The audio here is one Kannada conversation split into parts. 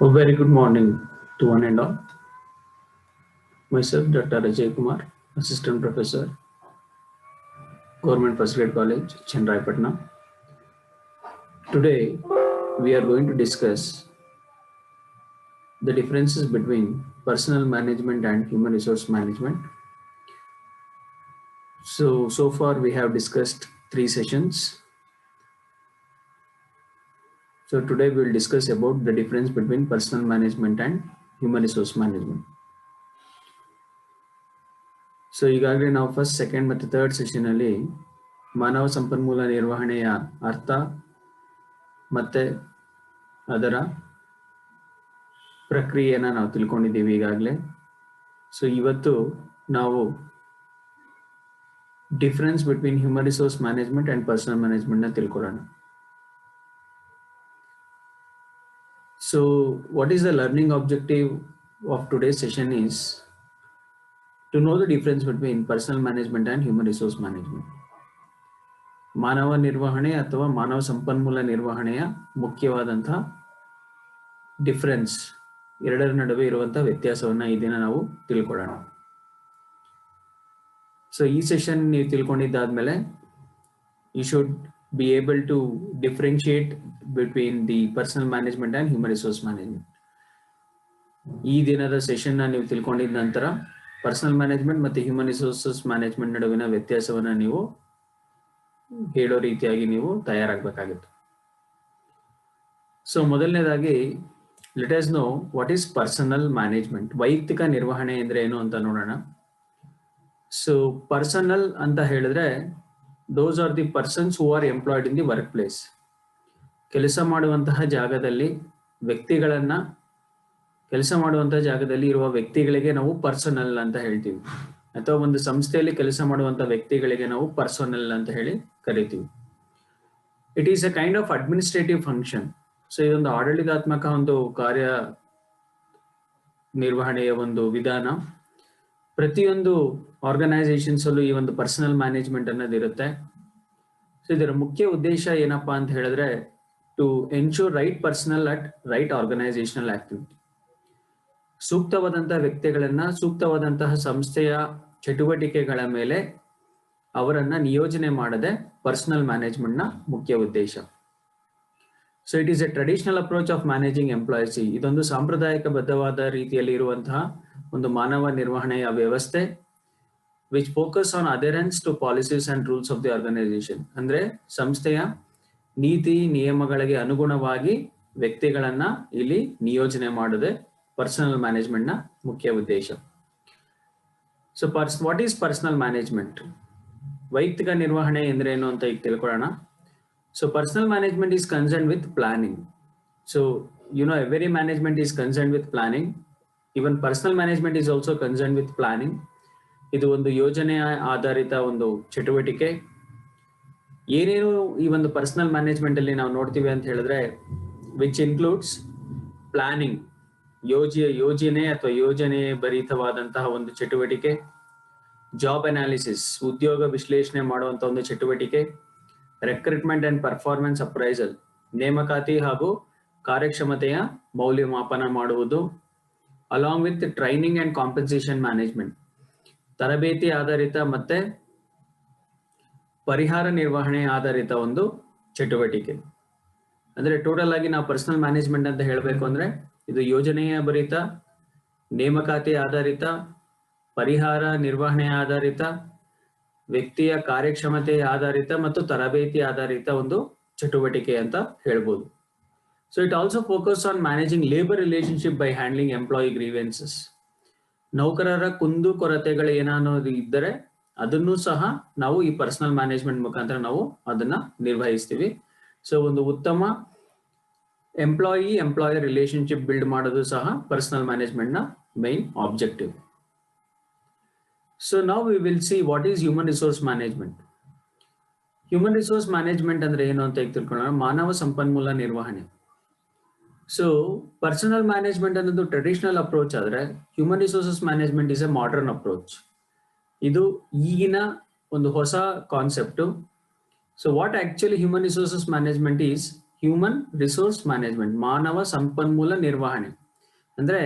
A very good morning to one and all. Myself, Dr. Ajay Kumar, Assistant Professor, Government First Grade College, Chennai. Today, we are going to discuss the differences between personal management and human resource management. So far we have discussed 3 sessions. So today we will discuss about the difference between personal management and human resource management. So ಈಗಾಗಲೇ ನಾವು ಫಸ್ಟ್ ಸೆಕೆಂಡ್ ಮತ್ತು ಥರ್ಡ್ ಸೆಷನಲ್ಲಿ ಮಾನವ ಸಂಪನ್ಮೂಲ ನಿರ್ವಹಣೆಯ ಅರ್ಥ ಮತ್ತೆ ಅದರ ಪ್ರಕ್ರಿಯೆಯನ್ನು ನಾವು ತಿಳ್ಕೊಂಡಿದ್ದೀವಿ ಈಗಾಗಲೇ. ಸೊ ಇವತ್ತು ನಾವು difference between human resource management and personal ಮ್ಯಾನೇಜ್ಮೆಂಟ್ನ ತಿಳ್ಕೊಳ್ಳೋಣ. So what is the learning objective of today's session is to know the difference between personal management and human resource management. ಮಾನವ ನಿರ್ವಹಣೆ ಅಥವಾ ಮಾನವ ಸಂಪನ್ಮೂಲ ನಿರ್ವಹಣೆಯ ಮುಖ್ಯವಾದಂತಹ ಡಿಫರೆನ್ಸ್, ಎರಡರ ನಡುವೆ ಇರುವಂತಹ ವ್ಯತ್ಯಾಸವನ್ನು ಈ ದಿನ ನಾವು ತಿಳ್ಕೊಳ್ಳೋಣ. ಸೊ ಈ ಸೆಷನ್ ನೀವು ತಿಳ್ಕೊಂಡಿದ್ದಾದ್ಮೇಲೆ you should be able to differentiate between the personal management and human resource management. ಈ ದಿನದ ಸೆಷನ್ನ ನೀವು ತಿಳ್ಕೊಂಡಿದ ನಂತರ ಪರ್ಸನಲ್ ಮ್ಯಾನೇಜ್ಮೆಂಟ್ ಮತ್ತು ಹ್ಯೂಮನ್ ರಿಸೋರ್ಸಸ್ ಮ್ಯಾನೇಜ್ಮೆಂಟ್ ನಡುವಿನ ವ್ಯತ್ಯಾಸವನ್ನು ನೀವು ಹೇಳೋ ರೀತಿಯಾಗಿ ನೀವು ತಯಾರಾಗಬೇಕಾಗುತ್ತೆ. ಸೊ ಮೊದಲನೇದಾಗಿ let us know what is personal management. ವೈಯಕ್ತಿಕ ನಿರ್ವಹಣೆ ಅಂದರೆ ಏನು ಅಂತ ನೋಡೋಣ. ಸೊ ಪರ್ಸನಲ್ ಅಂತ ಹೇಳಿದ್ರೆ those are the persons who are employed in the work place. ಕೆಲಸ ಮಾಡುವಂತಹ ಜಾಗದಲ್ಲಿ ಇರುವ ವ್ಯಕ್ತಿಗಳಿಗೆ ನಾವು ಪರ್ಸನಲ್ ಅಂತ ಹೇಳ್ತೀವಿ, ಅಥವಾ ಒಂದು ಸಂಸ್ಥೆಯಲ್ಲಿ ಕೆಲಸ ಮಾಡುವಂತಹ ವ್ಯಕ್ತಿಗಳಿಗೆ ನಾವು ಪರ್ಸನಲ್ ಅಂತ ಹೇಳಿ ಕರಿತೀವಿ. It is a kind of administrative function. So ಇದೊಂದು ಆಡಳಿತಾತ್ಮಕ ಒಂದು ಕಾರ್ಯ ನಿರ್ವಹಣೆಯ ಒಂದು ವಿಧಾನ. ಪ್ರತಿಯೊಂದು ಆರ್ಗನೈಸೇಷನ್ಸ್ ಅಲ್ಲೂ ಈ ಒಂದು ಪರ್ಸನಲ್ ಮ್ಯಾನೇಜ್ಮೆಂಟ್ ಅನ್ನೋದಿರುತ್ತೆ. ಸೊ ಇದರ ಮುಖ್ಯ ಉದ್ದೇಶ ಏನಪ್ಪಾ ಅಂತ ಹೇಳಿದ್ರೆ to ensure right personnel at right organisational activity. ಸೂಕ್ತವಾದಂತಹ ವ್ಯಕ್ತಿಗಳನ್ನ ಸೂಕ್ತವಾದಂತಹ ಸಂಸ್ಥೆಯ ಚಟುವಟಿಕೆಗಳ ಮೇಲೆ ಅವರನ್ನ ನಿಯೋಜನೆ ಮಾಡದೆ ಪರ್ಸನಲ್ ಮ್ಯಾನೇಜ್ಮೆಂಟ್ ನ ಮುಖ್ಯ ಉದ್ದೇಶ. So it is a traditional approach of managing employees. ಇದೊಂದು ಸಾಂಪ್ರದಾಯಿಕ ಬದ್ಧವಾದ ರೀತಿಯಲ್ಲಿ ಇರುವಂತಹ ಒಂದು ಮಾನವ ನಿರ್ವಹಣೆಯ ವ್ಯವಸ್ಥೆ which focus on adherence to policies and rules of the organisation. ಅಂದ್ರೆ ಸಂಸ್ಥೆಯ ನೀತಿ ನಿಯಮಗಳಿಗೆ ಅನುಗುಣವಾಗಿ ವ್ಯಕ್ತಿಗಳನ್ನ ಇಲ್ಲಿ ನಿಯೋಜನೆ ಮಾಡದೆ ಪರ್ಸನಲ್ ಮ್ಯಾನೇಜ್ಮೆಂಟ್ ನ ಮುಖ್ಯ ಉದ್ದೇಶ. So what is personal management? ವೈಯಕ್ತಿಕ ನಿರ್ವಹಣೆ ಅಂದ್ರೆ ಏನು ಅಂತ ಈಗ ತಿಳ್ಕೊಳ್ಳೋಣ. So personal management is concern with planning. So every management is concern with planning. Even personal management is also concern with planning. ಇದು ಒಂದು ಯೋಜನೆಯ ಆಧಾರಿತ ಒಂದು ಚಟುವಟಿಕೆ. ಏನೇನು ಈ ಒಂದು ಪರ್ಸನಲ್ ಮ್ಯಾನೇಜ್ಮೆಂಟ್ ಅಲ್ಲಿ ನಾವು ನೋಡ್ತೀವಿ ಅಂತ ಹೇಳಿದ್ರೆ ವಿಚ್ ಇನ್ಕ್ಲೂಡ್ಸ್ ಪ್ಲಾನಿಂಗ್, ಯೋಜನೆ ಅಥವಾ ಯೋಜನೆ ಭರಿತವಾದಂತಹ ಒಂದು ಚಟುವಟಿಕೆ. ಜಾಬ್ ಅನಾಲಿಸಿಸ್, ಉದ್ಯೋಗ ವಿಶ್ಲೇಷಣೆ ಮಾಡುವಂತಹ ಒಂದು ಚಟುವಟಿಕೆ. ರೆಕ್ರೂಟ್ಮೆಂಟ್ ಅಂಡ್ ಪರ್ಫಾರ್ಮೆನ್ಸ್ ಅಪ್ರೈಸಲ್, ನೇಮಕಾತಿ ಹಾಗೂ ಕಾರ್ಯಕ್ಷಮತೆಯ ಮೌಲ್ಯಮಾಪನ ಮಾಡುವುದು. Along with training and compensation management, ತರಬೇತಿ ಆಧಾರಿತ ಮತ್ತೆ ಪರಿಹಾರ ನಿರ್ವಹಣೆ ಆಧಾರಿತ ಒಂದು ಚಟುವಟಿಕೆ. ಅಂದ್ರೆ ಟೋಟಲ್ ಆಗಿ ನಾವು ಪರ್ಸನಲ್ ಮ್ಯಾನೇಜ್ಮೆಂಟ್ ಅಂತ ಹೇಳಬೇಕು ಅಂದ್ರೆ ಇದು ಯೋಜನೆಯ ಭರಿತ, ನೇಮಕಾತಿ ಆಧಾರಿತ, ಪರಿಹಾರ ನಿರ್ವಹಣೆ ಆಧಾರಿತ, ವ್ಯಕ್ತಿಯ ಕಾರ್ಯಕ್ಷಮತೆ ಆಧಾರಿತ ಮತ್ತು ತರಬೇತಿ ಆಧಾರಿತ ಒಂದು ಚಟುವಟಿಕೆ ಅಂತ ಹೇಳ್ಬೋದು. So it also focus on managing labour relationship by handling employee grievances. ನೌಕರರ ಕುಂದು ಕೊರತೆಗಳು ಏನಾದ್ರು ಇದ್ದರೆ ಅದನ್ನು ಸಹ ನಾವು ಈ ಪರ್ಸನಲ್ ಮ್ಯಾನೇಜ್ಮೆಂಟ್ ಮುಖಾಂತರ ನಾವು ಅದನ್ನ ನಿರ್ವಹಿಸ್ತೀವಿ. ಸೊ ಒಂದು ಉತ್ತಮ ಎಂಪ್ಲಾಯರ್ ರಿಲೇಶನ್ಶಿಪ್ ಬಿಲ್ಡ್ ಮಾಡೋದು ಸಹ ಪರ್ಸನಲ್ ಮ್ಯಾನೇಜ್ಮೆಂಟ್ ನ ಮೈನ್ ಆಬ್ಜೆಕ್ಟಿವ್. ಸೊ ನಾವು we will see what is human resource management. Human resource management ಅಂದ್ರೆ ಏನು ಅಂತ ತಿಳ್ಕೊಳ್ಳೋಣ. ಮಾನವ ಸಂಪನ್ಮೂಲ ನಿರ್ವಹಣೆ. ಸೊ ಪರ್ಸನಲ್ ಮ್ಯಾನೇಜ್ಮೆಂಟ್ ಅನ್ನೋದು ಟ್ರೆಡಿಷನಲ್ ಅಪ್ರೋಚ್ ಆದ್ರೆ human resources management is a modern approach. ಇದು ಈಗಿನ ಒಂದು ಹೊಸ concept. So what actually human resources management is, human resource management, ಮಾನವ ಸಂಪನ್ಮೂಲ ನಿರ್ವಹಣೆ. ಅಂದ್ರೆ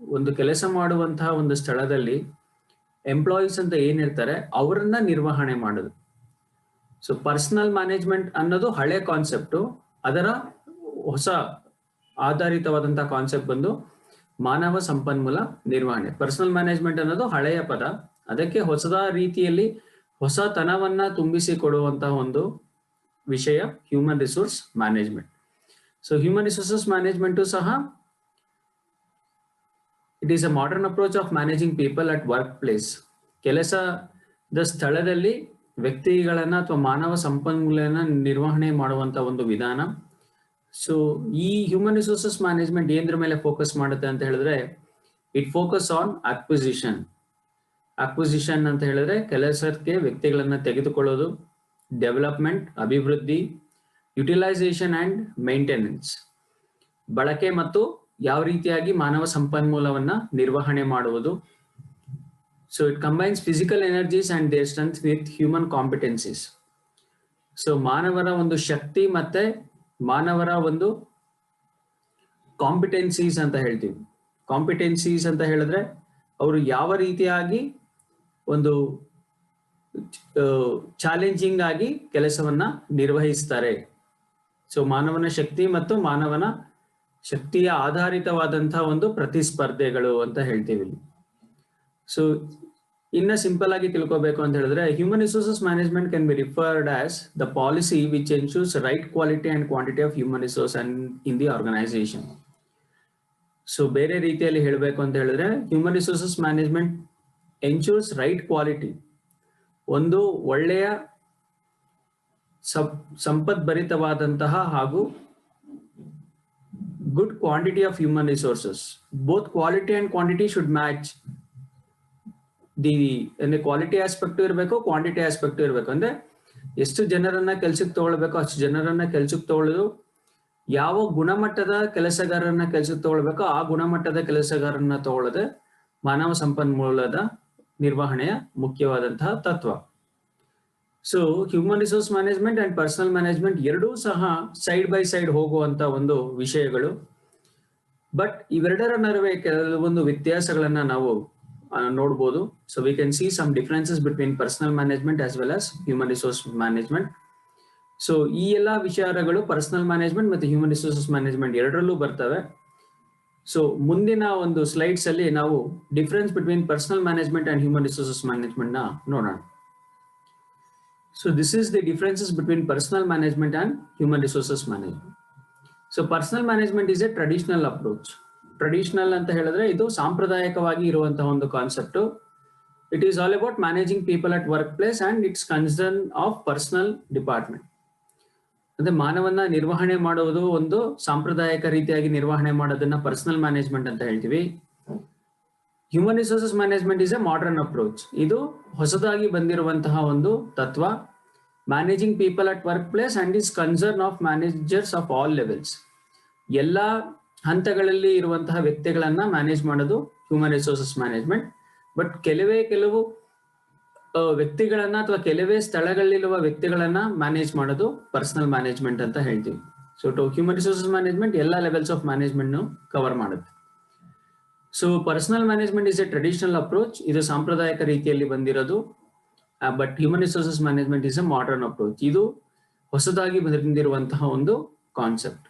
ಒಂದು ಕೆಲಸ ಮಾಡುವಂತಹ ಒಂದು ಸ್ಥಳದಲ್ಲಿ ಎಂಪ್ಲಾಯೀಸ್ ಅಂತ ಏನಿರ್ತಾರೆ ಅವರನ್ನ ನಿರ್ವಹಣೆ ಮಾಡೋದು. ಸೊ ಪರ್ಸನಲ್ ಮ್ಯಾನೇಜ್ಮೆಂಟ್ ಅನ್ನೋದು ಹಳೆ ಕಾನ್ಸೆಪ್ಟ್, ಅದರ ಹೊಸ ಆಧಾರಿತವಾದಂತಹ ಕಾನ್ಸೆಪ್ಟ್ ಬಂದು ಮಾನವ ಸಂಪನ್ಮೂಲ ನಿರ್ವಹಣೆ. ಪರ್ಸನಲ್ ಮ್ಯಾನೇಜ್ಮೆಂಟ್ ಅನ್ನೋದು ಹಳೆಯ ಪದ, ಅದಕ್ಕೆ ಹೊಸದ ರೀತಿಯಲ್ಲಿ ಹೊಸತನವನ್ನ ತುಂಬಿಸಿಕೊಡುವಂತಹ ಒಂದು ವಿಷಯ human resource management. So human resources management ಸಹ it is a modern approach of managing people at workplace. ಕೆಲಸದ ಸ್ಥಳದಲ್ಲಿ ವ್ಯಕ್ತಿಗಳನ್ನ ಅಥವಾ ಮಾನವ ಸಂಪನ್ಮೂಲನ ನಿರ್ವಹಣೆ ಮಾಡುವಂತ ಒಂದು ವಿಧಾನ. ಸೊ ಈ ಹ್ಯೂಮನ್ ರಿಸೋರ್ಸಸ್ ಮ್ಯಾನೇಜ್ಮೆಂಟ್ ಏನ್ರ ಮೇಲೆ ಫೋಕಸ್ ಮಾಡುತ್ತೆ ಅಂತ ಹೇಳಿದ್ರೆ, it focus on acquisition. Acquisition ಅಂತ ಹೇಳಿದ್ರೆ ಕೆಲಸಕ್ಕೆ ವ್ಯಕ್ತಿಗಳನ್ನ ತೆಗೆದುಕೊಳ್ಳೋದು, ಡೆವಲಪ್ಮೆಂಟ್ ಅಭಿವೃದ್ಧಿ, ಯುಟಿಲೈಸೇಷನ್ ಅಂಡ್ ಮೇಂಟೆನೆನ್ಸ್ ಬಳಕೆ ಮತ್ತು ಯಾವ ರೀತಿಯಾಗಿ ಮಾನವ ಸಂಪನ್ಮೂಲವನ್ನ ನಿರ್ವಹಣೆ ಮಾಡುವುದು. So it combines physical energies and their strength with human competencies. So ಮಾನವರ ಒಂದು ಶಕ್ತಿ ಮತ್ತೆ ಮಾನವರ ಒಂದು ಕಾಂಪಿಟೆನ್ಸೀಸ್ ಅಂತ ಹೇಳ್ತೀವಿ. ಕಾಂಪಿಟೆನ್ಸೀಸ್ ಅಂತ ಹೇಳಿದ್ರೆ ಅವರು ಯಾವ ರೀತಿಯಾಗಿ ಒಂದು ಚಾಲೆಂಜಿಂಗ್ ಆಗಿ ಕೆಲಸವನ್ನ ನಿರ್ವಹಿಸ್ತಾರೆ. ಸೊ ಮಾನವನ ಶಕ್ತಿ ಮತ್ತು ಮಾನವನ ಶಕ್ತಿಯ ಆಧಾರಿತವಾದಂತಹ ಒಂದು ಪ್ರತಿಸ್ಪರ್ಧೆಗಳು ಅಂತ ಹೇಳ್ತೀವಿ. ಸೊ ಇನ್ನ ಸಿಂಪಲ್ ಆಗಿ ತಿಳ್ಕೋಬೇಕು ಅಂತ ಹೇಳಿದ್ರೆ, human resources management can be referred as the policy which ensures right quality and quantity of human resource in the organisation. So ಬೇರೆ ರೀತಿಯಲ್ಲಿ ಹೇಳಬೇಕು ಅಂತ ಹೇಳಿದ್ರೆ, human resources management ensures right quality, ಒಂದು ಒಳ್ಳೆಯ ಸಂಪದ್ಭರಿತವಾದಂತಹ ಹಾಗೂ good quantity of human resources. Both quality and quantity should match the quality aspect ಇರಬೇಕು, ಕ್ವಾಂಟಿಟಿ ಆಸ್ಪೆಕ್ಟ್ ಇರಬೇಕು. ಅಂದ್ರೆ ಎಷ್ಟು ಜನರನ್ನ ಕೆಲ್ಸಕ್ಕೆ ತಗೊಳ್ಬೇಕು ಅಷ್ಟು ಜನರನ್ನ ಕೆಲ್ಸಕ್ಕೆ ತಗೊಳ್ಳೋದು, ಯಾವ ಗುಣಮಟ್ಟದ ಕೆಲಸಗಾರರನ್ನ ಕೆಲ್ಸಕ್ಕೆ ತಗೊಳ್ಬೇಕು ಆ ಗುಣಮಟ್ಟದ ಕೆಲಸಗಾರರನ್ನ ತಗೊಳ್ಳೋದೆ ಮಾನವ ಸಂಪನ್ಮೂಲದ ನಿರ್ವಹಣೆಯ ಮುಖ್ಯವಾದಂತಹ ತತ್ವ. So human resource management and personal management ಎರಡೂ ಸಹ ಸೈಡ್ ಬೈ ಸೈಡ್ ಹೋಗುವಂತ ಒಂದು ವಿಷಯಗಳು. ಬಟ್ ಇವೆರಡರ ನಡುವೆ ಕೆಲವೊಂದು ವ್ಯತ್ಯಾಸಗಳನ್ನ ನಾವು ನೋಡ್ಬೋದು. So we can see some differences between personal management as well as human resource management. So ಈ ಎಲ್ಲಾ ವಿಚಾರಗಳು ಪರ್ಸನಲ್ ಮ್ಯಾನೇಜ್ಮೆಂಟ್ ಮತ್ತು ಹ್ಯೂಮನ್ ರಿಸೋರ್ಸಸ್ ಮ್ಯಾನೇಜ್ಮೆಂಟ್ ಎರಡರಲ್ಲೂ ಬರ್ತವೆ. ಸೊ ಮುಂದಿನ ಒಂದು ಸ್ಲೈಡ್ಸ್ ಅಲ್ಲಿ ನಾವು difference between personal management and human resources management ನ ನೋಡೋಣ. So this is the differences between personal management and human resources management. So personal management is a traditional approach. Traditional ಅಂತ ಹೇಳಿದ್ರೆ ಇದು ಸಾಂಪ್ರದಾಯಿಕವಾಗಿ ಇರುವಂತಹ ಒಂದು concept. It is all about managing people at workplace and its concern of personal department. ಅಂದ್ರೆ ಮಾನವನ ನಿರ್ವಹಣೆ ಮಾಡುವುದು ಒಂದು ಸಾಂಪ್ರದಾಯಿಕ ರೀತಿಯಾಗಿ ನಿರ್ವಹಣೆ ಮಾಡೋದನ್ನ ಪರ್ಸನಲ್ ಮ್ಯಾನೇಜ್ಮೆಂಟ್ ಅಂತ ಹೇಳ್ತೀವಿ. Human resources management is a modern approach. ಇದು ಹೊಸದಾಗಿ ಬಂದಿರುವಂತಹ ಒಂದು ತತ್ವ. Managing people at work place and is concern of managers of all levels. ಎಲ್ಲ ಹಂತಗಳಲ್ಲಿ ಇರುವಂತಹ ವ್ಯಕ್ತಿಗಳನ್ನ ಮ್ಯಾನೇಜ್ ಮಾಡೋದು ಹ್ಯೂಮನ್ ರಿಸೋರ್ಸಸ್ ಮ್ಯಾನೇಜ್ಮೆಂಟ್. ಬಟ್ ಕೆಲವು ವ್ಯಕ್ತಿಗಳನ್ನ ಅಥವಾ ಕೆಲವೇ ಸ್ಥಳಗಳಲ್ಲಿರುವ ವ್ಯಕ್ತಿಗಳನ್ನ ಮ್ಯಾನೇಜ್ ಮಾಡೋದು ಪರ್ಸನಲ್ ಮ್ಯಾನೇಜ್ಮೆಂಟ್ ಅಂತ ಹೇಳ್ತೀವಿ. ಸೊ ಹ್ಯೂಮನ್ ರಿಸೋರ್ಸಸ್ ಮ್ಯಾನೇಜ್ಮೆಂಟ್ ಎಲ್ಲ ಲೆವೆಲ್ಸ್ ಆಫ್ ಮ್ಯಾನೇಜ್ಮೆಂಟ್ ಕವರ್ ಮಾಡುತ್ತೆ. So personal management is a traditional approach, ಇದು ಸಾಂಪ್ರದಾಯಿಕ ರೀತಿಯಲ್ಲಿ ಬಂದಿರೋದು. But human resources management is a modern approach, ಇದು ಹೊಸದಾಗಿ ಬಂದಿರುವಂತಹ ಒಂದು concept.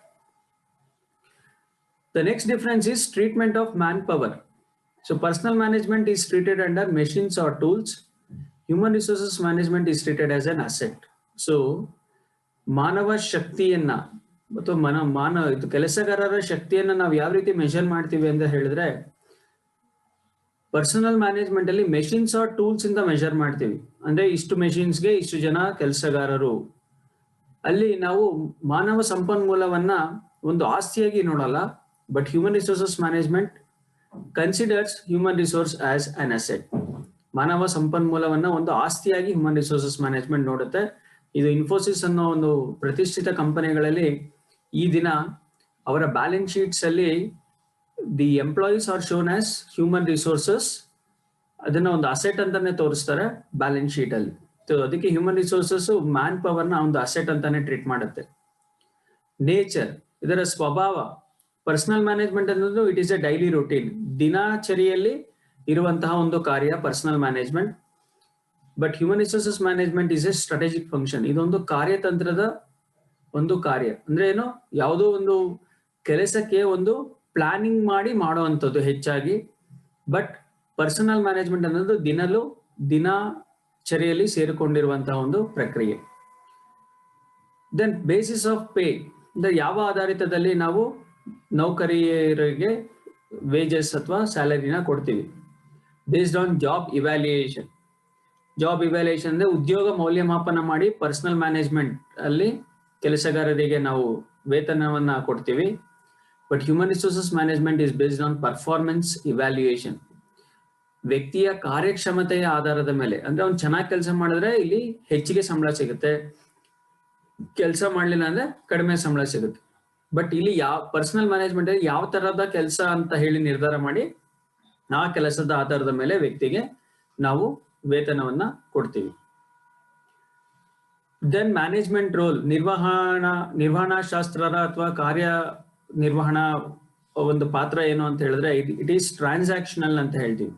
The next difference is treatment of manpower. So personal management is treated under machines or tools. Human resources management is treated as an asset. So ಮಾನವ ಶಕ್ತಿಯನ್ನ ಅಥವಾ ಕೆಲಸಗಾರರ ಶಕ್ತಿಯನ್ನ ನಾವು ಯಾವ ರೀತಿ ಮೆಷರ್ ಮಾಡ್ತೀವಿ ಅಂತ ಹೇಳಿದ್ರೆ, ಪರ್ಸನಲ್ ಮ್ಯಾನೇಜ್ಮೆಂಟ್ ಅಲ್ಲಿ ಮೆಷಿನ್ಸ್ ಆರ್ ಟೂಲ್ಸ್ ಇಂದ ಮೆಷರ್ ಮಾಡ್ತೀವಿ. ಅಂದ್ರೆ ಇಷ್ಟು ಮೆಷಿನ್ಸ್ಗೆ ಇಷ್ಟು ಜನ ಕೆಲಸಗಾರರು. ಅಲ್ಲಿ ನಾವು ಮಾನವ ಸಂಪನ್ಮೂಲವನ್ನ ಒಂದು ಆಸ್ತಿಯಾಗಿ ನೋಡಲ್ಲ. But human resources management considers human resource as an asset. ಮಾನವ ಸಂಪನ್ಮೂಲವನ್ನ ಒಂದು ಆಸ್ತಿಯಾಗಿ ಹ್ಯೂಮನ್ ರಿಸೋರ್ಸಸ್ ಮ್ಯಾನೇಜ್ಮೆಂಟ್ ನೋಡುತ್ತೆ. ಇದು ಇನ್ಫೋಸಿಸ್ ಅನ್ನೋ ಒಂದು ಪ್ರತಿಷ್ಠಿತ ಕಂಪನಿಗಳಲ್ಲಿ ಈ ದಿನ ಅವರ ಬ್ಯಾಲೆನ್ಸ್ ಶೀಟ್ಸ್ ಅಲ್ಲಿ the employees R shown as human resources. ಅದನ್ನ ಒಂದು ಅಸೆಟ್ ಅಂತಾನೆ ತೋರಿಸ್ತಾರೆ ಬ್ಯಾಲೆನ್ಸ್ ಶೀಟ್ ಅಲ್ಲಿ. ಅದಕ್ಕೆ ಹ್ಯೂಮನ್ ರಿಸೋರ್ಸಸ್ ಮ್ಯಾನ್ ಪವರ್ ನ ಒಂದು ಅಸೆಟ್ ಅಂತಾನೆ ಟ್ರೀಟ್ ಮಾಡುತ್ತೆ. ನೇಚರ್, ಇದರ ಸ್ವಭಾವ. ಪರ್ಸನಲ್ ಮ್ಯಾನೇಜ್ಮೆಂಟ್ ಅನ್ನೋದು it is a daily routine, ದಿನಚರಿಯಲ್ಲಿ ಇರುವಂತಹ ಒಂದು ಕಾರ್ಯ personal management. But human resources management is a strategic function. ಇದೊಂದು ಕಾರ್ಯತಂತ್ರದ ಒಂದು ಕಾರ್ಯ. ಅಂದ್ರೆ ಏನು, ಯಾವುದೋ ಒಂದು ಕೆಲಸಕ್ಕೆ ಒಂದು ಪ್ಲಾನಿಂಗ್ ಮಾಡಿ ಮಾಡುವಂಥದ್ದು ಹೆಚ್ಚಾಗಿ. ಬಟ್ ಪರ್ಸನಲ್ ಮ್ಯಾನೇಜ್ಮೆಂಟ್ ಅನ್ನೋದು ದಿನಚರಿಯಲ್ಲಿ ಸೇರಿಕೊಂಡಿರುವಂತಹ ಒಂದು ಪ್ರಕ್ರಿಯೆ. ದೆನ್ ಬೇಸಿಸ್ ಆಫ್ ಪೇ, ಅಂದ್ರೆ ಯಾವ ಆಧಾರಿತದಲ್ಲಿ ನಾವು ನೌಕರಿಯರಿಗೆ ವೇಜಸ್ ಅಥವಾ ಸ್ಯಾಲರಿನ ಕೊಡ್ತೀವಿ. Based on job evaluation. Job evaluation ಅಂದ್ರೆ ಉದ್ಯೋಗ ಮೌಲ್ಯಮಾಪನ ಮಾಡಿ ಪರ್ಸನಲ್ ಮ್ಯಾನೇಜ್ಮೆಂಟ್ ಅಲ್ಲಿ ಕೆಲಸಗಾರರಿಗೆ ನಾವು ವೇತನವನ್ನ ಕೊಡ್ತೀವಿ. But human resources management is based on performance evaluation. ವ್ಯಕ್ತಿಯ ಕಾರ್ಯಕ್ಷಮತೆಯ ಆಧಾರದ ಮೇಲೆ, ಅಂದ್ರೆ ಅವ್ನು ಚೆನ್ನಾಗಿ ಕೆಲಸ ಮಾಡಿದ್ರೆ ಇಲ್ಲಿ ಹೆಚ್ಚಿಗೆ ಸಂಬಳ ಸಿಗುತ್ತೆ, ಕೆಲಸ ಮಾಡ್ಲಿಲ್ಲ ಅಂದ್ರೆ ಕಡಿಮೆ ಸಂಬಳ ಸಿಗುತ್ತೆ. ಬಟ್ ಇಲ್ಲಿ ಪರ್ಸನಲ್ ಮ್ಯಾನೇಜ್ಮೆಂಟ್ ಅಲ್ಲಿ ಯಾವ ತರಹದ ಕೆಲಸ ಅಂತ ಹೇಳಿ ನಿರ್ಧಾರ ಮಾಡಿ ಆ ಕೆಲಸದ ಆಧಾರದ ಮೇಲೆ ವ್ಯಕ್ತಿಗೆ ನಾವು ವೇತನವನ್ನ ಕೊಡ್ತೀವಿ. ದೆನ್ ಮ್ಯಾನೇಜ್ಮೆಂಟ್ ರೋಲ್, ನಿರ್ವಹಣಾ ಶಾಸ್ತ್ರರ ಅಥವಾ ಕಾರ್ಯ ನಿರ್ವಹಣಾ ಒಂದು ಪಾತ್ರ ಏನು ಅಂತ ಹೇಳಿದ್ರೆ ಇಟ್ ಈಸ್ ಟ್ರಾನ್ಸಾಕ್ಷನಲ್ ಅಂತ ಹೇಳ್ತೀವಿ.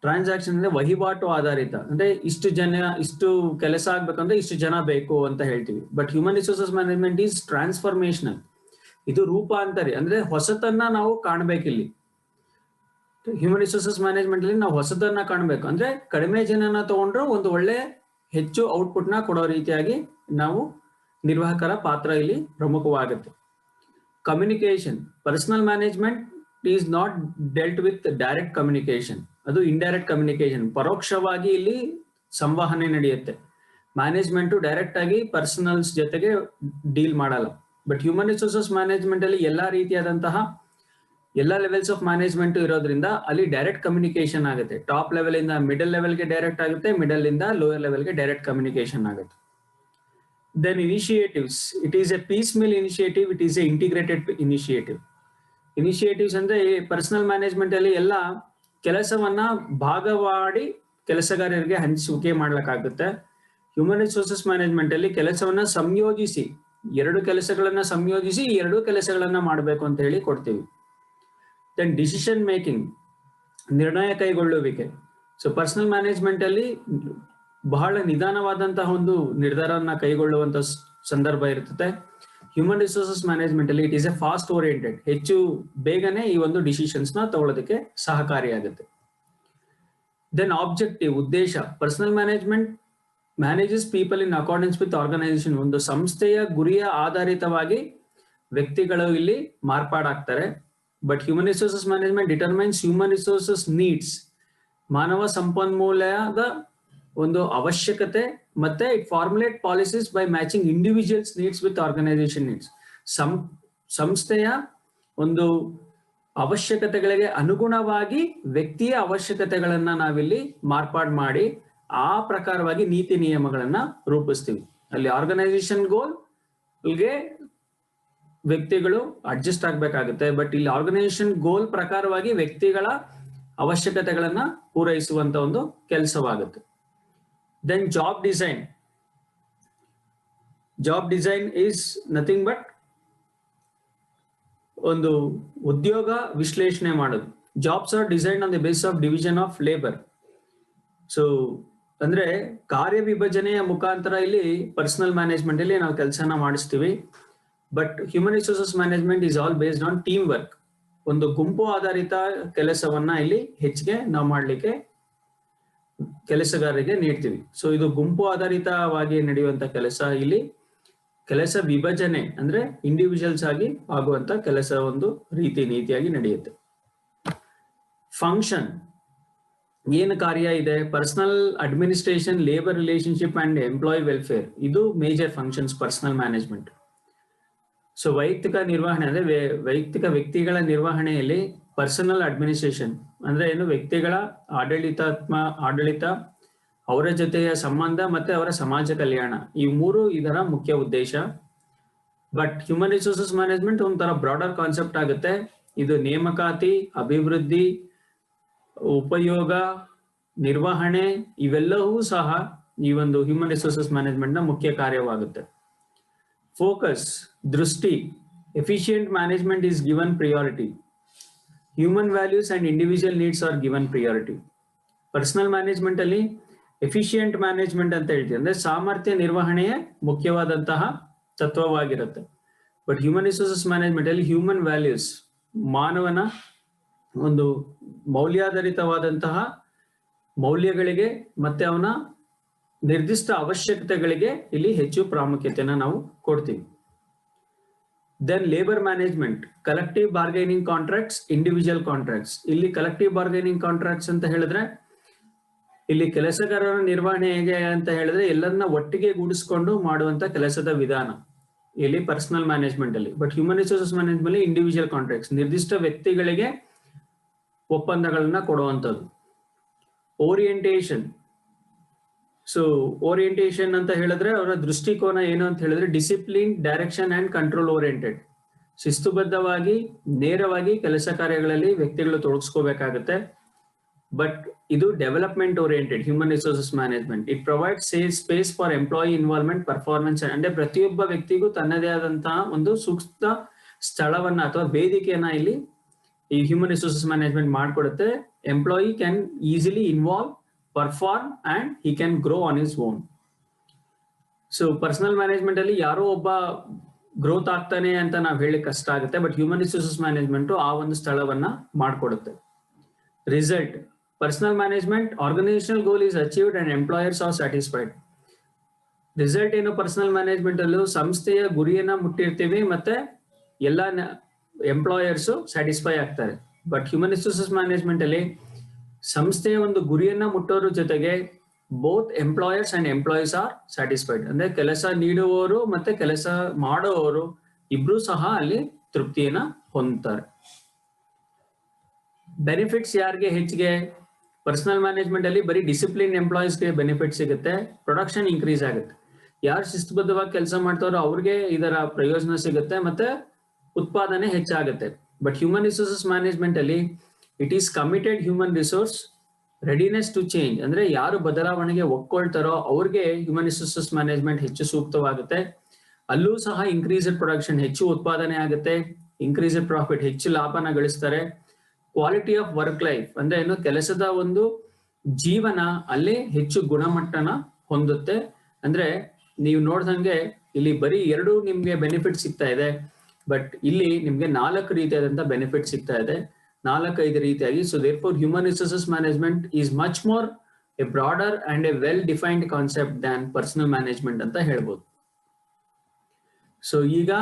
ಟ್ರಾನ್ಸಾಕ್ಷನ್ ಅಂದ್ರೆ ವಹಿವಾಟು ಆಧಾರಿತ, ಅಂದ್ರೆ ಇಷ್ಟು ಕೆಲಸ ಆಗ್ಬೇಕಂದ್ರೆ ಇಷ್ಟು ಜನ ಬೇಕು ಅಂತ ಹೇಳ್ತೀವಿ. But human resources management is transformational. ಇದು ರೂಪಾಂತರಿ, ಅಂದ್ರೆ ಹೊಸತನ್ನ ನಾವು ಕಾಣ್ಬೇಕಿಲ್ಲಿ. ಹ್ಯೂಮನ್ ರಿಸೋರ್ಸಸ್ ಮ್ಯಾನೇಜ್ಮೆಂಟ್ ಅಲ್ಲಿ ನಾವು ಹೊಸತನ್ನ ಕಾಣ್ಬೇಕು, ಅಂದ್ರೆ ಕಡಿಮೆ ಜನನ ತಗೊಂಡ್ರು ಒಂದು ಒಳ್ಳೆ ಹೆಚ್ಚು ಔಟ್ಪುಟ್ ನ ಕೊಡೋ ರೀತಿಯಾಗಿ ನಾವು ನಿರ್ವಾಹಕರ ಪಾತ್ರ ಇಲ್ಲಿ ಪ್ರಮುಖವಾಗುತ್ತೆ. Communication, personal management is not dealt with direct communication, ಅದು ಇಂಡೈರೆಕ್ಟ್ ಕಮ್ಯುನಿಕೇಶನ್, ಪರೋಕ್ಷವಾಗಿ ಇಲ್ಲಿ ಸಂವಹನೆ ನಡೆಯುತ್ತೆ. ಮ್ಯಾನೇಜ್ಮೆಂಟ್ ಡೈರೆಕ್ಟ್ ಆಗಿ ಪರ್ಸನಲ್ಸ್ ಜೊತೆಗೆ ಡೀಲ್ ಮಾಡಲ್ಲ. ಬಟ್ ಹ್ಯೂಮನ್ ರಿಸೋರ್ಸಸ್ ಮ್ಯಾನೇಜ್ಮೆಂಟ್ ಅಲ್ಲಿ ಎಲ್ಲಾ ರೀತಿಯಾದಂತಹ ಎಲ್ಲ ಲೆವೆಲ್ಸ್ ಆಫ್ ಮ್ಯಾನೇಜ್ಮೆಂಟ್ ಇರೋದ್ರಿಂದ ಅಲ್ಲಿ ಡೈರೆಕ್ಟ್ ಕಮ್ಯುನಿಕೇಶನ್ ಆಗುತ್ತೆ. ಟಾಪ್ ಲೆವೆಲ್ ಇಂದ ಮಿಡಲ್ ಲೆವೆಲ್ಗೆ ಡೈರೆಕ್ಟ್ ಆಗುತ್ತೆ, ಮಿಡಲ್ ಇಂದ ಲೋಯರ್ ಲೆವೆಲ್ಗೆ ಡೈರೆಕ್ಟ್ ಕಮ್ಯುನಿಕೇಶನ್ ಆಗುತ್ತೆ. Then initiatives, it is a piecemeal initiative, it is a integrated initiative. Initiatives ಅಂದ್ರೆ ಪರ್ಸನಲ್ ಮ್ಯಾನೇಜ್ಮೆಂಟ್ ಅಲ್ಲಿ ಎಲ್ಲ ಕೆಲಸವನ್ನ ಭಾಗವಾಡಿ ಕೆಲಸಗಾರರಿಗೆ ಹಂಚಿಕೆ ಮಾಡ್ಲಿಕ್ಕಾಗುತ್ತೆ. ಹ್ಯೂಮನ್ ರಿಸೋರ್ಸಸ್ ಮ್ಯಾನೇಜ್ಮೆಂಟ್ ಅಲ್ಲಿ ಕೆಲಸವನ್ನ ಸಂಯೋಜಿಸಿ, ಎರಡು ಕೆಲಸಗಳನ್ನ ಸಂಯೋಜಿಸಿ ಎರಡು ಕೆಲಸಗಳನ್ನ ಮಾಡಬೇಕು ಅಂತ ಹೇಳಿ ಕೊಡ್ತೀವಿ. ದೆನ್ ಡಿಸಿಷನ್ ಮೇಕಿಂಗ್, ನಿರ್ಣಯ ಕೈಗೊಳ್ಳುವಿಕೆ. ಸೊ ಪರ್ಸನಲ್ ಮ್ಯಾನೇಜ್ಮೆಂಟ್ ಅಲ್ಲಿ ಬಹಳ ನಿಧಾನವಾದಂತಹ ಒಂದು ನಿರ್ಧಾರವನ್ನ ಕೈಗೊಳ್ಳುವಂತ ಸಂದರ್ಭ ಇರ್ತದೆ. ಹ್ಯೂಮನ್ ರಿಸೋರ್ಸಸ್ ಮ್ಯಾನೇಜ್ಮೆಂಟ್ ಅಲ್ಲಿ it is a fast oriented, ಹೆಚ್ಚು ಬೇಗನೆ ಈ ಒಂದು ಡಿಸಿಷನ್ಸ್ ನ ತಗೊಳ್ಳೋದಕ್ಕೆ ಸಹಕಾರಿಯಾಗುತ್ತೆ. ದೆನ್ ಆಬ್ಜೆಕ್ಟಿವ್, ಉದ್ದೇಶ. Personal management manages people in accordance with organisation. ಒಂದು ಸಂಸ್ಥೆಯ ಗುರಿಯ ಆಧಾರಿತವಾಗಿ ವ್ಯಕ್ತಿಗಳು ಇಲ್ಲಿ ಮಾರ್ಪಾಡಾಗ್ತಾರೆ. But human resources management determines human resources needs, ಮಾನವ ಸಂಪನ್ಮೂಲದ ಒಂದು ಅವಶ್ಯಕತೆ, ಮತ್ತೆ it formulate policies by matching individuals needs with organisation needs. ಸಂಸ್ಥೆಯ ಒಂದು ಅವಶ್ಯಕತೆಗಳಿಗೆ ಅನುಗುಣವಾಗಿ ವ್ಯಕ್ತಿಯ ಅವಶ್ಯಕತೆಗಳನ್ನ ನಾವಿಲ್ಲಿ ಮಾರ್ಪಾಡು ಮಾಡಿ ಆ ಪ್ರಕಾರವಾಗಿ ನೀತಿ ನಿಯಮಗಳನ್ನ ರೂಪಿಸ್ತೀವಿ. ಅಲ್ಲಿ ಆರ್ಗನೈಸೇಷನ್ ಗೋಲ್ಗೆ ವ್ಯಕ್ತಿಗಳು ಅಡ್ಜಸ್ಟ್ ಆಗ್ಬೇಕಾಗುತ್ತೆ. ಬಟ್ ಇಲ್ಲಿ ಆರ್ಗನೈಸೇಷನ್ ಗೋಲ್ ಪ್ರಕಾರವಾಗಿ ವ್ಯಕ್ತಿಗಳ ಅವಶ್ಯಕತೆಗಳನ್ನ ಪೂರೈಸುವಂತ ಒಂದು ಕೆಲಸವಾಗುತ್ತೆ. Then job design. Job design is nothing but ಒಂದು ಉದ್ಯೋಗ ವಿಶ್ಲೇಷಣೆ ಮಾಡೋದು. Jobs are design on the base of division of labour. So ಅಂದ್ರೆ ಕಾರ್ಯ ವಿಭಜನೆಯ ಮುಖಾಂತರ ಇಲ್ಲಿ ಪರ್ಸನಲ್ ಮ್ಯಾನೇಜ್ಮೆಂಟ್ ಅಲ್ಲಿ ನಾವು ಕೆಲಸನ ಮಾಡಿಸ್ತೀವಿ. But human resources management is all based on team work. ಒಂದು ಗುಂಪು ಆಧಾರಿತ ಕೆಲಸವನ್ನ ಇಲ್ಲಿ ಹೆಚ್ಚಿಗೆ ನಾವು ಮಾಡ್ಲಿಕ್ಕೆ ಕೆಲಸಗಾರರಿಗೆ ನೀಡ್ತೀವಿ. ಸೊ ಇದು ಗುಂಪು ಆಧಾರಿತವಾಗಿ ನಡೆಯುವಂತ ಕೆಲಸ. ಇಲ್ಲಿ ಕೆಲಸ ವಿಭಜನೆ ಅಂದ್ರೆ ಇಂಡಿವಿಜುವಲ್ಸ್ ಆಗಿ ಆಗುವಂತ ಕೆಲಸ ಒಂದು ನೀತಿಯಾಗಿ ನಡೆಯುತ್ತೆ. ಫಂಕ್ಷನ್, ಏನು ಕಾರ್ಯ ಇದೆ? Personal administration, labour relationship and employ welfare. ಇದು major functions personal management. So ವೈಯಕ್ತಿಕ ನಿರ್ವಹಣೆ ಅಂದ್ರೆ ವ್ಯಕ್ತಿಗಳ ನಿರ್ವಹಣೆಯಲ್ಲಿ ಪರ್ಸನಲ್ ಅಡ್ಮಿನಿಸ್ಟ್ರೇಷನ್ ಅಂದ್ರೆ ಏನು? ವ್ಯಕ್ತಿಗಳ ಆಡಳಿತ, ಅವರ ಜೊತೆಯ ಸಂಬಂಧ ಮತ್ತೆ ಅವರ ಸಮಾಜ ಕಲ್ಯಾಣ, ಈ ಮೂರು ಇದರ ಮುಖ್ಯ ಉದ್ದೇಶ. ಬಟ್ ಹ್ಯೂಮನ್ ರಿಸೋರ್ಸಸ್ ಮ್ಯಾನೇಜ್ಮೆಂಟ್ ಒಂಥರ ಬ್ರಾಡರ್ ಕಾನ್ಸೆಪ್ಟ್ ಆಗುತ್ತೆ. ಇದು ನೇಮಕಾತಿ, ಅಭಿವೃದ್ಧಿ, ಉಪಯೋಗ, ನಿರ್ವಹಣೆ ಇವೆಲ್ಲವೂ ಸಹ ಈ ಒಂದು ಹ್ಯೂಮನ್ ರಿಸೋರ್ಸಸ್ ಮ್ಯಾನೇಜ್ಮೆಂಟ್ ನ ಮುಖ್ಯ ಕಾರ್ಯವಾಗುತ್ತೆ. ಫೋಕಸ್, ದೃಷ್ಟಿ, efficient management is given priority. Human values and individual needs are given priority. Personal management ಅಲ್ಲಿ ಎಫಿಷಿಯಂಟ್ ಮ್ಯಾನೇಜ್ಮೆಂಟ್ ಅಂತ ಹೇಳ್ತೀವಿ, ಅಂದ್ರೆ ಸಾಮರ್ಥ್ಯ ನಿರ್ವಹಣೆಯೇ ಮುಖ್ಯವಾದಂತಹ ತತ್ವವಾಗಿರುತ್ತೆ. ಬಟ್ ಹ್ಯೂಮನ್ ರಿಸೋರ್ಸಸ್ ಮ್ಯಾನೇಜ್ಮೆಂಟ್ ಅಲ್ಲಿ ಹ್ಯೂಮನ್ ವ್ಯಾಲ್ಯೂಸ್, ಮಾನವನ ಒಂದು ಮೌಲ್ಯಾಧಾರಿತವಾದಂತಹ ಮೌಲ್ಯಗಳಿಗೆ ಮತ್ತೆ ಅವನ ನಿರ್ದಿಷ್ಟ ಅವಶ್ಯಕತೆಗಳಿಗೆ ಇಲ್ಲಿ ಹೆಚ್ಚು ಪ್ರಾಮುಖ್ಯತೆಯನ್ನು ನಾವು ಕೊಡ್ತೀವಿ. Then labour management, collective bargaining contracts, individual contracts. ಇಲ್ಲಿ ಕಲೆಕ್ಟಿವ್ ಬಾರ್ಗೈನಿಂಗ್ ಕಾಂಟ್ರಾಕ್ಟ್ಸ್ ಅಂತ ಹೇಳಿದ್ರೆ ಇಲ್ಲಿ ಕೆಲಸಗಾರರ ನಿರ್ವಹಣೆ ಹೇಗೆ ಅಂತ ಹೇಳಿದ್ರೆ ಎಲ್ಲರನ್ನ ಒಟ್ಟಿಗೆ ಗೂಡಿಸ್ಕೊಂಡು ಮಾಡುವಂತ ಕೆಲಸದ ವಿಧಾನ ಇಲ್ಲಿ ಪರ್ಸನಲ್ ಮ್ಯಾನೇಜ್ಮೆಂಟ್ ಅಲ್ಲಿ. ಬಟ್ ಹ್ಯೂಮನ್ ರಿಸೋರ್ಸಸ್ ಮ್ಯಾನೇಜ್ಮೆಂಟ್ ಅಲ್ಲಿ ಇಂಡಿವಿಜುವಲ್ ಕಾಂಟ್ರಾಕ್ಟ್ಸ್, ನಿರ್ದಿಷ್ಟ ವ್ಯಕ್ತಿಗಳಿಗೆ ಒಪ್ಪಂದಗಳನ್ನ ಕೊಡುವಂಥದ್ದು. ಓರಿಯೆಂಟೇಷನ್, ಸೊ ಓರಿಯೆಂಟೇಷನ್ ಅಂತ ಹೇಳಿದ್ರೆ ಅವರ ದೃಷ್ಟಿಕೋನ ಏನು ಅಂತ ಹೇಳಿದ್ರೆ discipline, direction and control oriented. ಶಿಸ್ತುಬದ್ಧವಾಗಿ ನೇರವಾಗಿ ಕೆಲಸ ಕಾರ್ಯಗಳಲ್ಲಿ ವ್ಯಕ್ತಿಗಳು ತೊಡಗಿಸ್ಕೋಬೇಕಾಗುತ್ತೆ. ಬಟ್ ಇದು development oriented human resources management. It provide space for employee involvement, performance. ಅಂದ್ರೆ ಪ್ರತಿಯೊಬ್ಬ ವ್ಯಕ್ತಿಗೂ ತನ್ನದೇ ಆದಂತಹ ಒಂದು ಸೂಕ್ತ ಸ್ಥಳವನ್ನ ಅಥವಾ ವೇದಿಕೆಯನ್ನ ಇಲ್ಲಿ ಈ ಹ್ಯೂಮನ್ ರಿಸೋರ್ಸಸ್ ಮ್ಯಾನೇಜ್ಮೆಂಟ್ ಮಾಡಿಕೊಡುತ್ತೆ. Employee can easily involve, perform and he can grow on his own. So personal management ಅಲ್ಲಿ ಯಾರೋ ಒಬ್ಬ ಗ್ರೋತ್ ಆಗ್ತಾನೆ ಅಂತ ನಾವು ಹೇಳಿ ಕಷ್ಟ ಆಗುತ್ತೆ. ಬಟ್ ಹ್ಯೂಮನ್ ರಿಸೋರ್ಸಸ್ ಮ್ಯಾನೇಜ್ಮೆಂಟ್ ಆ ಒಂದು ಸ್ಥಳವನ್ನ ಮಾಡಿಕೊಡುತ್ತೆ. Result, personal management, organisational goal is achieved and employers are satisfied. Result ಏನು ಪರ್ಸನಲ್ ಮ್ಯಾನೇಜ್ಮೆಂಟ್ ಅಲ್ಲೂ ಸಂಸ್ಥೆಯ ಗುರಿಯನ್ನ ಮುಟ್ಟಿರ್ತೀವಿ ಮತ್ತೆ ಎಲ್ಲ ಎಂಪ್ಲಾಯರ್ಸ್ ಸ್ಯಾಟಿಸ್ಫೈ ಆಗ್ತಾರೆ. ಬಟ್ ಹ್ಯೂಮನ್ ರಿಸೋರ್ಸಸ್ ಮ್ಯಾನೇಜ್ಮೆಂಟ್ ಅಲ್ಲಿ ಸಂಸ್ಥೆಯ ಒಂದು ಗುರಿಯನ್ನ ಮುಟ್ಟೋದ್ರ ಜೊತೆಗೆ both employers and employees are satisfied. ಅಂದ್ರೆ ಕೆಲಸ ನೀಡುವವರು ಮತ್ತೆ ಕೆಲಸ ಮಾಡುವವರು ಇಬ್ರು ಸಹ ಅಲ್ಲಿ ತೃಪ್ತಿಯನ್ನ ಹೊಂದ್ತಾರೆ. ಬೆನಿಫಿಟ್ಸ್ ಯಾರಿಗೆ ಹೆಚ್ಚಿಗೆ? ಪರ್ಸನಲ್ ಮ್ಯಾನೇಜ್ಮೆಂಟ್ ಅಲ್ಲಿ ಬರೀ ಡಿಸಿಪ್ಲಿನ್ ಎಂಪ್ಲಾಯೀಸ್ಗೆ ಬೆನಿಫಿಟ್ ಸಿಗುತ್ತೆ, ಪ್ರೊಡಕ್ಷನ್ ಇನ್ಕ್ರೀಸ್ ಆಗುತ್ತೆ. ಯಾರು ಶಿಸ್ತುಬದ್ಧವಾಗಿ ಕೆಲಸ ಮಾಡ್ತಾರೋ ಅವ್ರಿಗೆ ಇದರ ಪ್ರಯೋಜನ ಸಿಗುತ್ತೆ ಮತ್ತೆ ಉತ್ಪಾದನೆ ಹೆಚ್ಚಾಗುತ್ತೆ. ಬಟ್ ಹ್ಯೂಮನ್ ರಿಸೋರ್ಸಸ್ ಮ್ಯಾನೇಜ್ಮೆಂಟ್ ಅಲ್ಲಿ it is committed human resource, readiness to change. ಅಂದ್ರೆ ಯಾರು ಬದಲಾವಣೆಗೆ ಒಪ್ಕೊಳ್ತಾರೋ ಅವ್ರಿಗೆ ಹ್ಯೂಮನ್ ರಿಸೋರ್ಸಸ್ ಮ್ಯಾನೇಜ್ಮೆಂಟ್ ಹೆಚ್ಚು ಸೂಕ್ತವಾಗುತ್ತೆ. ಅಲ್ಲೂ ಸಹ ಇನ್ಕ್ರೀಸ್ಡ್ ಪ್ರೊಡಕ್ಷನ್, ಹೆಚ್ಚು ಉತ್ಪಾದನೆ ಆಗುತ್ತೆ, ಇನ್ಕ್ರೀಸ್ಡ್ ಪ್ರಾಫಿಟ್, ಹೆಚ್ಚು ಲಾಭನ ಗಳಿಸ್ತಾರೆ. ಕ್ವಾಲಿಟಿ ಆಫ್ ವರ್ಕ್ ಲೈಫ್ ಅಂದ್ರೆ ಏನು, ಕೆಲಸದ ಒಂದು ಜೀವನ ಅಲ್ಲಿ ಹೆಚ್ಚು ಗುಣಮಟ್ಟನ ಹೊಂದುತ್ತೆ. ಅಂದ್ರೆ ನೀವು ನೋಡ್ದಂಗೆ ಇಲ್ಲಿ ಬರೀ 2 ನಿಮ್ಗೆ ಬೆನಿಫಿಟ್ ಸಿಗ್ತಾ ಇದೆ, ಬಟ್ ಇಲ್ಲಿ ನಿಮ್ಗೆ 4 ರೀತಿಯಾದಂತಹ ಬೆನಿಫಿಟ್ ಸಿಗ್ತಾ ಇದೆ, 4-5 ರೀತಿಯಾಗಿ. So therefore human resources management is much more A broader and A well defined concept than personal management ಅಂತ ಹೇಳ್ಬೋದು. ಸೊ ಈಗ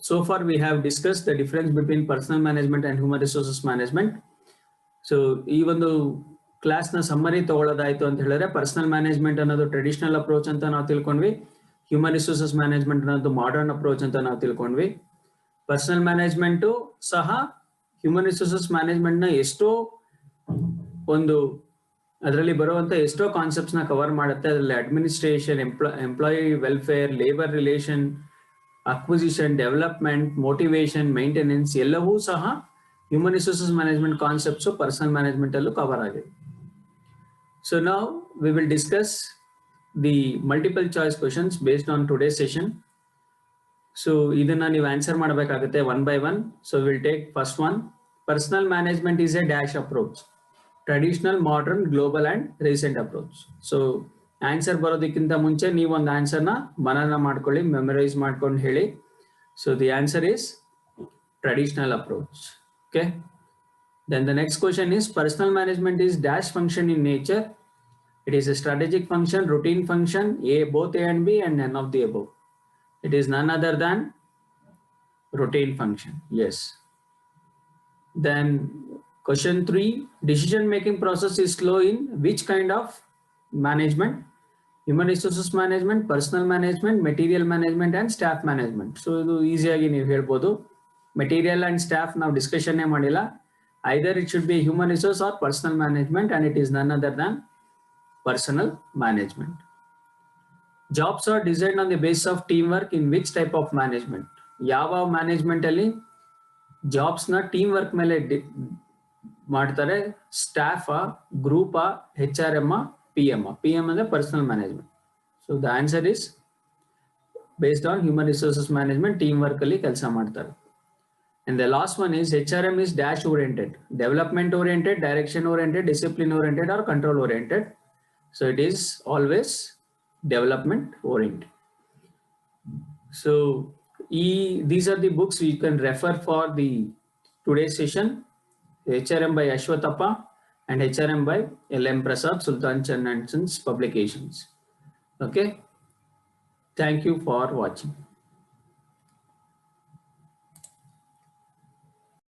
so far we have discussed the difference between personal management and human resources management. So ಈ ಒಂದು ಕ್ಲಾಸ್ ನ ಸಮ್ಮರಿ ತಗೊಳ್ಳೋದಾಯ್ತು ಅಂತ ಹೇಳಿದ್ರೆ ಪರ್ಸನಲ್ ಮ್ಯಾನೇಜ್ಮೆಂಟ್ ಅನ್ನೋದು ಟ್ರೆಡಿಷನಲ್ ಅಪ್ರೋಚ್ ಅಂತ ನಾವು ತಿಳ್ಕೊಂಡ್ವಿ, ಹ್ಯೂಮನ್ ರಿಸೋರ್ಸಸ್ ಮ್ಯಾನೇಜ್ಮೆಂಟ್ ಅನ್ನೋದು ಮಾಡರ್ನ್ ಅಪ್ರೋಚ್ ಅಂತ ನಾವು ತಿಳ್ಕೊಂಡ್ವಿ. ಪರ್ಸನಲ್ ಮ್ಯಾನೇಜ್ಮೆಂಟ್ ಸಹ ಹ್ಯೂಮನ್ ರಿಸೋರ್ಸಸ್ ಮ್ಯಾನೇಜ್ಮೆಂಟ್ ನ ಎಷ್ಟೋ ಒಂದು ಅದರಲ್ಲಿ ಬರುವಂತ ಎಷ್ಟೋ ಕಾನ್ಸೆಪ್ಟ್ಸ್ ನ ಕವರ್ ಮಾಡುತ್ತೆ. ಅದರಲ್ಲಿ administration, employee welfare, labour relation, acquisition, development, motivation, maintenance ಎಲ್ಲವೂ ಸಹ human resources management concepts personal management ಅಲ್ಲೂ ಕವರ್ ಆಗಿದೆ. So now we will discuss the multiple choice questions based on today session. So ಇದನ್ನ ನೀವು ಆನ್ಸರ್ ಮಾಡಬೇಕಾಗುತ್ತೆ 1 by 1. So will take first one. Personal management is a dash approach, traditional, modern, global and recent approach. So answer ಬರೋದಕ್ಕಿಂತ ಮುಂಚೆ ನೀವು ಒಂದು ಆನ್ಸರ್ನ ಮನನ ಮಾಡ್ಕೊಳ್ಳಿ, ಮೆಮರೈಸ್ ಮಾಡ್ಕೊಂಡು ಹೇಳಿ. So the answer is traditional approach. Okay, then the next question is personal management is dash function in nature. It is a strategic function, routine function, both A and B and none of the above. It is none other than routine function. Yes. Then question 3, decision making process is slow in which kind of management? Human resources management, personal management, material management and staff management. So ಇದು ಈಸಿಯಾಗಿ ನೀವು ಹೇಳ್ಬೋದು. ಮೆಟೀರಿಯಲ್ ಅಂಡ್ ಸ್ಟಾಫ್ ನಾವು ಡಿಸ್ಕಷನ್ನೇ ಮಾಡಿಲ್ಲ. Either it should be human resource or personal management and it is none other than personal management. Jobs are designed on the base of team work in which type of management? ಯಾವ ಮ್ಯಾನೇಜ್ಮೆಂಟ್ ಅಲ್ಲಿ ಜಾಬ್ಸ್ ನ ಟೀಮ್ ವರ್ಕ್ ಮೇಲೆ ಮಾಡ್ತಾರೆ? Staff, group, HRM, PM. PM ಅಂದ್ರೆ personal management. So the answer is based on human resources management team work ಅಲ್ಲಿ ಕೆಲಸ ಮಾಡ್ತಾರೆ. And the last one is HRM is dash oriented, development oriented, direction oriented, discipline oriented, or control oriented. So it is always development oriented. So these are the books you can refer for the today's session. HRM by Ashwathappa and HRM by L.M. Prasad, Sultan Chand and Sons publications. Okay. Thank you for watching.